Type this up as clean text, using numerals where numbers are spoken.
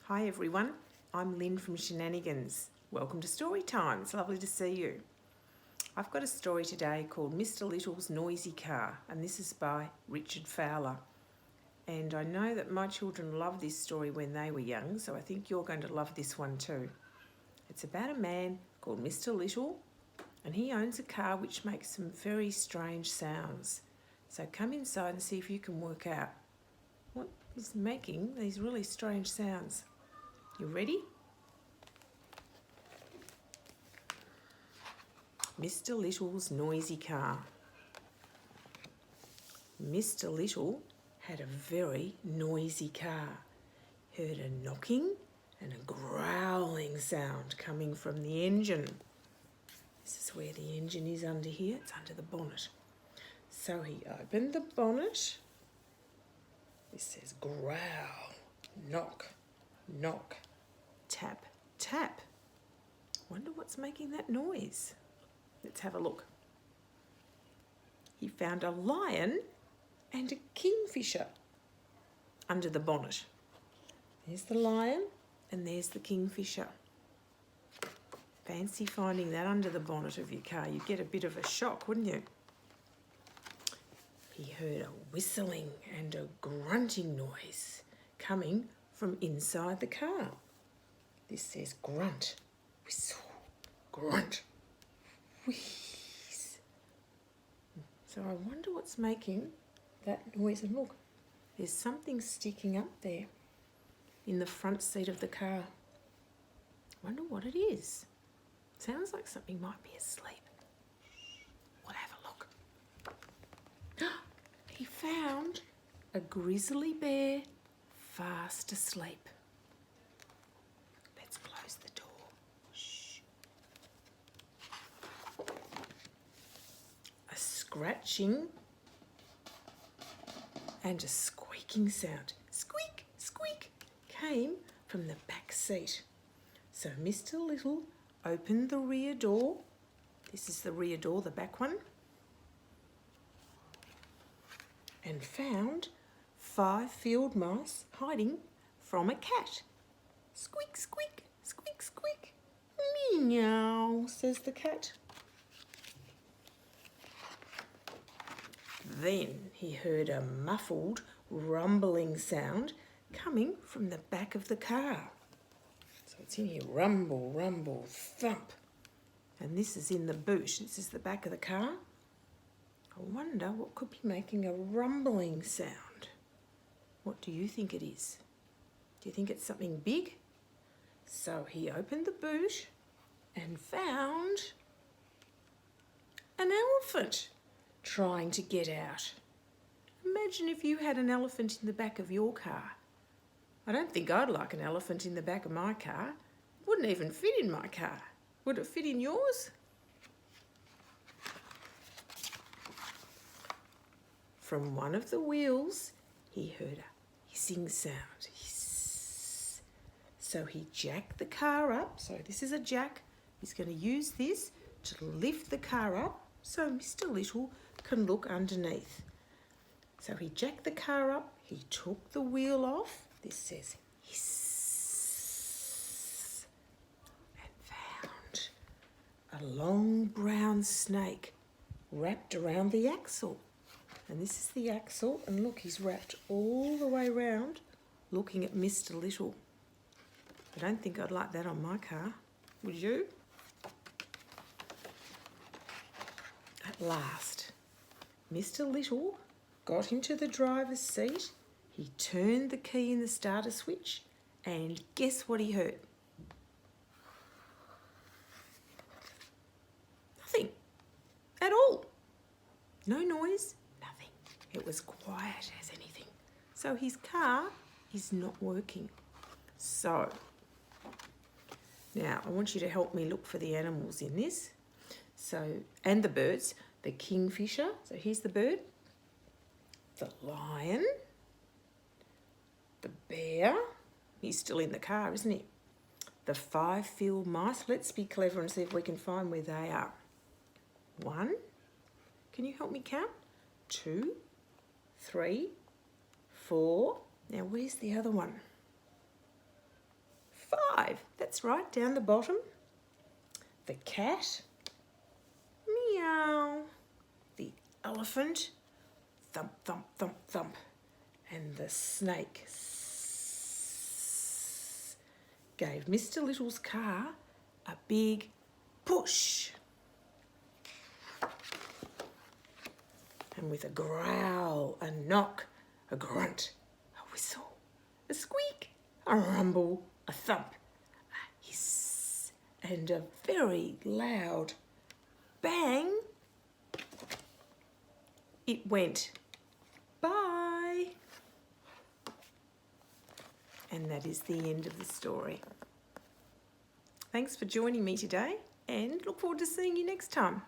Hi everyone, I'm Lynn from SheNANNAgans. Welcome to Story Time. It's lovely to see you. I've got a story today called Mr. Little's Noisy Car, and this is by Richard Fowler. And I know that my children loved this story when they were young, so I think you're going to love this one too. It's about a man called Mr. Little, and he owns a car which makes some very strange sounds. So come inside and see if you can work out what is making these really strange sounds. You ready? Mr. Little's noisy car. Mr. Little had a very noisy car. Heard a knocking and a growling sound coming from the engine. This is where the engine is under here. It's under the bonnet. So he opened the bonnet. This says growl, knock, knock, tap, tap. Wonder what's making that noise. Let's have a look. He found a lion and a kingfisher under the bonnet. There's the lion and there's the kingfisher. Fancy finding that under the bonnet of your car. You'd get a bit of a shock, wouldn't you? He heard a whistling and a grunting noise coming from inside the car. This says grunt, whistle, grunt, wheeze. So I wonder what's making that noise. And look, there's something sticking up there in the front seat of the car. Wonder what it is. Sounds like something might be asleep. We'll have a look. He found a grizzly bear fast asleep. Let's close the door. Shh. A scratching and a squeaking sound. Squeak, squeak, came from the back seat. So Mr. Little opened the rear door. This is the rear door, the back one. And found 5 field mice hiding from a cat. Squeak, squeak, squeak, squeak. Meow, says the cat. Then he heard a muffled rumbling sound coming from the back of the car. So it's in here, rumble, rumble, thump. And this is in the boot. This is the back of the car. I wonder what could be making a rumbling sound. What do you think it is? Do you think it's something big? So he opened the boot and found an elephant trying to get out. Imagine if you had an elephant in the back of your car. I don't think I'd like an elephant in the back of my car. It wouldn't even fit in my car. Would it fit in yours? From one of the wheels, he heard a hissing sound. Hiss. So he jacked the car up. So this is a jack. He's going to use this to lift the car up so Mr. Little can look underneath. So he jacked the car up. He took the wheel off. This says hiss. And found a long brown snake wrapped around the axle. And this is the axle, and look, he's wrapped all the way round looking at Mr. Little. I don't think I'd like that on my car. Would you? At last, Mr. Little got into the driver's seat. He turned the key in the starter switch, and guess what he heard? Nothing at all. No noise. It was quiet as anything. So his car is not working. So, now I want you to help me look for the animals in this. So, and the birds. The kingfisher, so here's the bird. The lion. The bear. He's still in the car, isn't he? The 5 field mice. Let's be clever and see if we can find where they are. 1. Can you help me count? 2. 3, 4. Now, where's the other one? 5. That's right, down the bottom. The cat, meow. The elephant, thump, thump, thump, thump. And the snake gave Mr. Little's car a big push. And with a growl, a knock, a grunt, a whistle, a squeak, a rumble, a thump, a hiss, and a very loud bang, it went bye. And that is the end of the story. Thanks for joining me today, and look forward to seeing you next time.